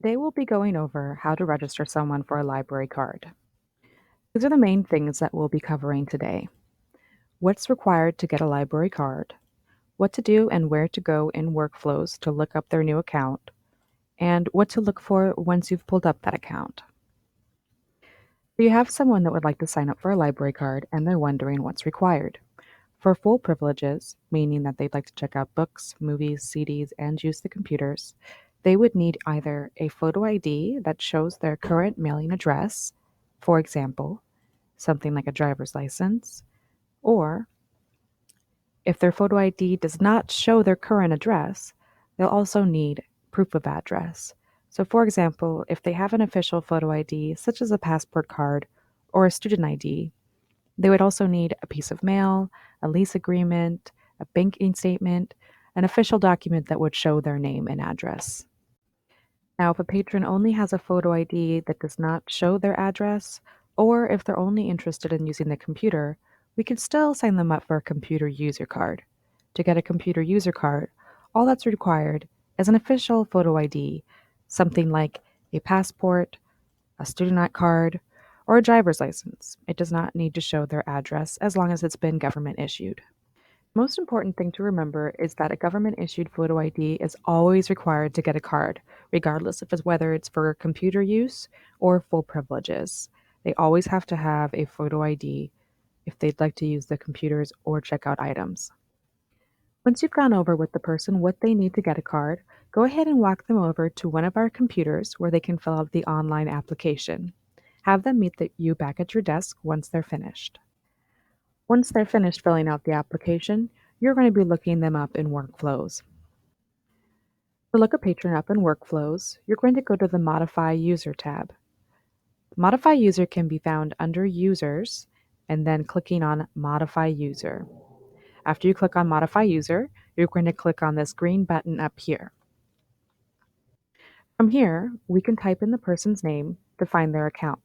Today we'll be going over how to register someone for a library card. These are the main things that we'll be covering today. What's required to get a library card, what to do and where to go in workflows to look up their new account, and what to look for once you've pulled up that account. So you have someone that would like to sign up for a library card and they're wondering what's required. For full privileges, meaning that they'd like to check out books, movies, CDs, and use the computers, they would need either a photo ID that shows their current mailing address, for example, something like a driver's license, or if their photo ID does not show their current address, they'll also need proof of address. So, for example, if they have an official photo ID, such as a passport card or a student ID, they would also need a piece of mail, a lease agreement, a banking statement, an official document that would show their name and address. Now, if a patron only has a photo ID that does not show their address, or if they're only interested in using the computer, we can still sign them up for a computer user card. To get a computer user card, all that's required is an official photo ID, something like a passport, a student card, or a driver's license. It does not need to show their address as long as it's been government issued. Most important thing to remember is that a government issued photo ID is always required to get a card, regardless of whether it's for computer use or full privileges. They always have to have a photo ID if they'd like to use the computers or check out items. Once you've gone over with the person what they need to get a card, go ahead and walk them over to one of our computers where they can fill out the online application. Have them meet you back at your desk once they're finished. Once they're finished filling out the application, you're going to be looking them up in workflows. To look a patron up in workflows, you're going to go to the Modify User tab. Modify User can be found under Users and then clicking on Modify User. After you click on Modify User, you're going to click on this green button up here. From here, we can type in the person's name to find their account.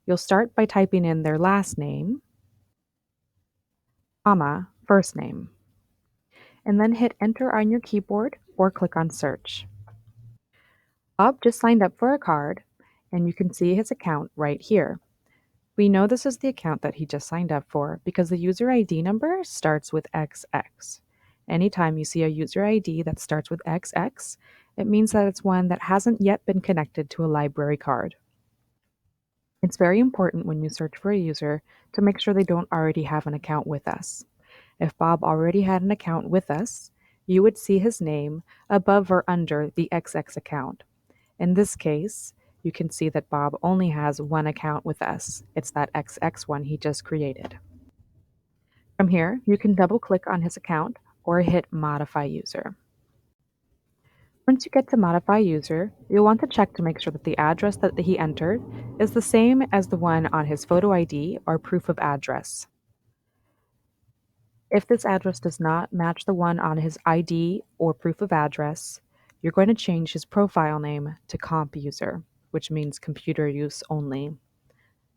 You'll start by typing in their last name, comma, first name, and then hit Enter on your keyboard or click on Search. Bob just signed up for a card, and you can see his account right here. We know this is the account that he just signed up for because the user ID number starts with XX. Anytime you see a user ID that starts with XX, it means that it's one that hasn't yet been connected to a library card. It's very important when you search for a user to make sure they don't already have an account with us. If Bob already had an account with us, you would see his name above or under the XX account. In this case, you can see that Bob only has one account with us. It's that XX one he just created. From here, you can double click on his account or hit Modify User. Once you get to Modify User, you'll want to check to make sure that the address that he entered is the same as the one on his photo ID or proof of address. If this address does not match the one on his ID or proof of address, you're going to change his profile name to Comp User, which means computer use only.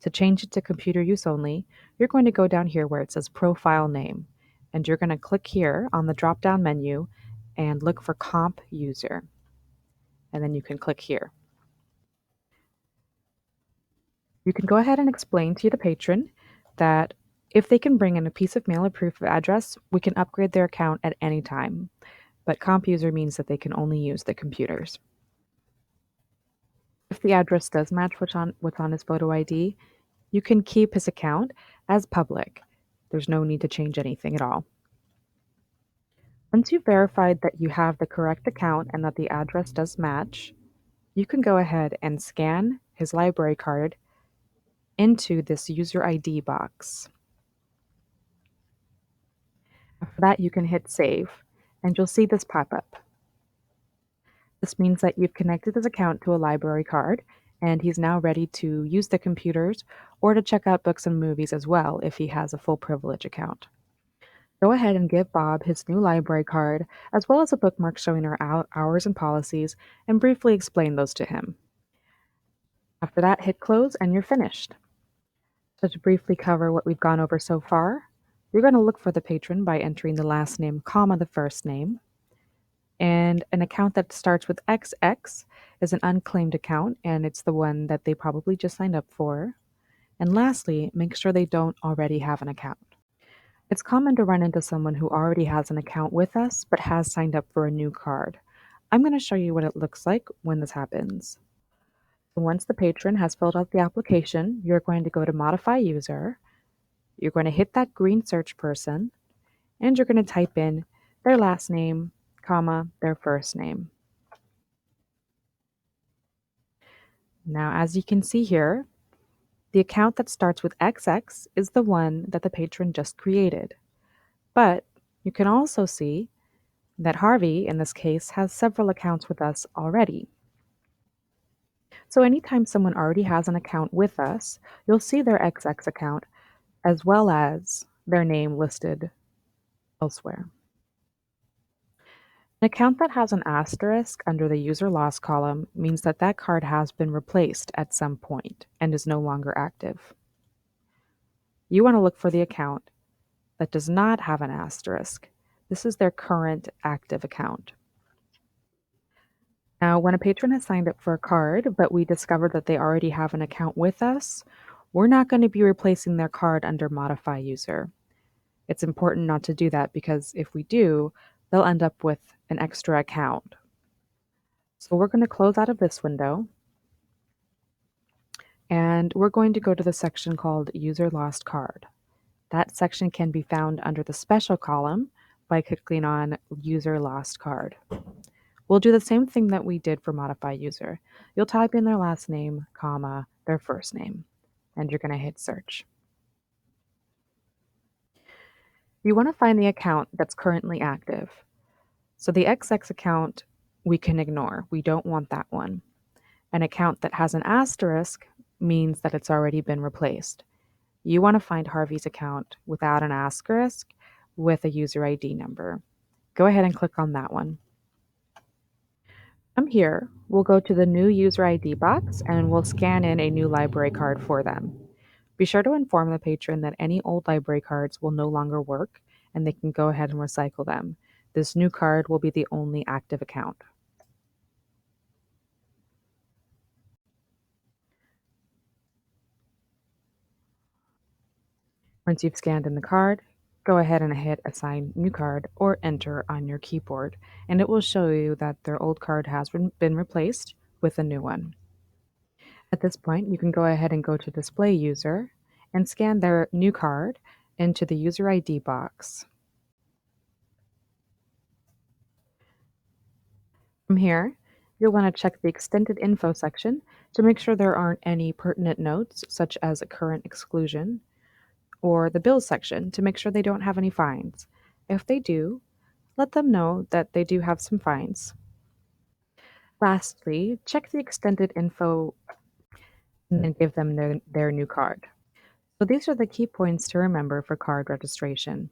To change it to computer use only, you're going to go down here where it says Profile Name, and you're going to click here on the drop-down menu and look for Comp User, and then you can click here. You can go ahead and explain to the patron that if they can bring in a piece of mail or proof of address, we can upgrade their account at any time. But comp user means that they can only use the computers. If the address does match what's on his photo ID, you can keep his account as public. There's no need to change anything at all. Once you've verified that you have the correct account and that the address does match, you can go ahead and scan his library card into this user ID box. After that, you can hit Save, and you'll see this pop up. This means that you've connected his account to a library card, and he's now ready to use the computers or to check out books and movies as well if he has a full privilege account. Go ahead and give Bob his new library card, as well as a bookmark showing our hours and policies, and briefly explain those to him. After that, hit Close, and you're finished. So to briefly cover what we've gone over so far, you're going to look for the patron by entering the last name, comma, the first name. And an account that starts with XX is an unclaimed account, and it's the one that they probably just signed up for. And lastly, make sure they don't already have an account. It's common to run into someone who already has an account with us but has signed up for a new card. I'm going to show you what it looks like when this happens. Once the patron has filled out the application, you're going to go to Modify User. You're going to hit that green search person, and you're going to type in their last name, comma, their first name. Now, as you can see here, the account that starts with XX is the one that the patron just created. But you can also see that Harvey, in this case, has several accounts with us already. So anytime someone already has an account with us, you'll see their XX account as well as their name listed elsewhere. An account that has an asterisk under the user lost column means that that card has been replaced at some point and is no longer active. You want to look for the account that does not have an asterisk. This is their current active account. Now, when a patron has signed up for a card, but we discover that they already have an account with us, we're not going to be replacing their card under Modify User. It's important not to do that because if we do, they'll end up with an extra account. So we're going to close out of this window, and we're going to go to the section called User Lost Card. That section can be found under the Special column by clicking on User Lost Card. We'll do the same thing that we did for Modify User. You'll type in their last name, comma, their first name, and you're going to hit Search. You want to find the account that's currently active. So the XX account we can ignore. We don't want that one. An account that has an asterisk means that it's already been replaced. You want to find Harvey's account without an asterisk with a user ID number. Go ahead and click on that one. From here, we'll go to the new user ID box and we'll scan in a new library card for them. Be sure to inform the patron that any old library cards will no longer work and they can go ahead and recycle them. This new card will be the only active account. Once you've scanned in the card, go ahead and hit Assign New Card or Enter on your keyboard, and it will show you that their old card has been replaced with a new one. At this point, you can go ahead and go to Display User and scan their new card into the User ID box. From here, you'll want to check the Extended Info section to make sure there aren't any pertinent notes, such as a current exclusion, or the Bills section to make sure they don't have any fines. If they do, let them know that they do have some fines. Lastly, check the Extended Info and give them their new card. So these are the key points to remember for card registration.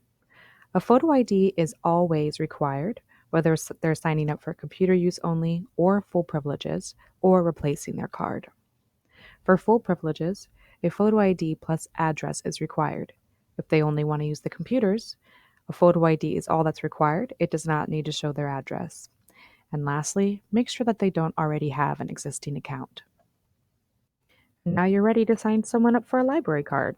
A photo ID is always required, whether they're signing up for computer use only or full privileges or replacing their card. For full privileges, a photo ID plus address is required. If they only want to use the computers, a photo ID is all that's required. It does not need to show their address. And lastly, make sure that they don't already have an existing account. Now you're ready to sign someone up for a library card.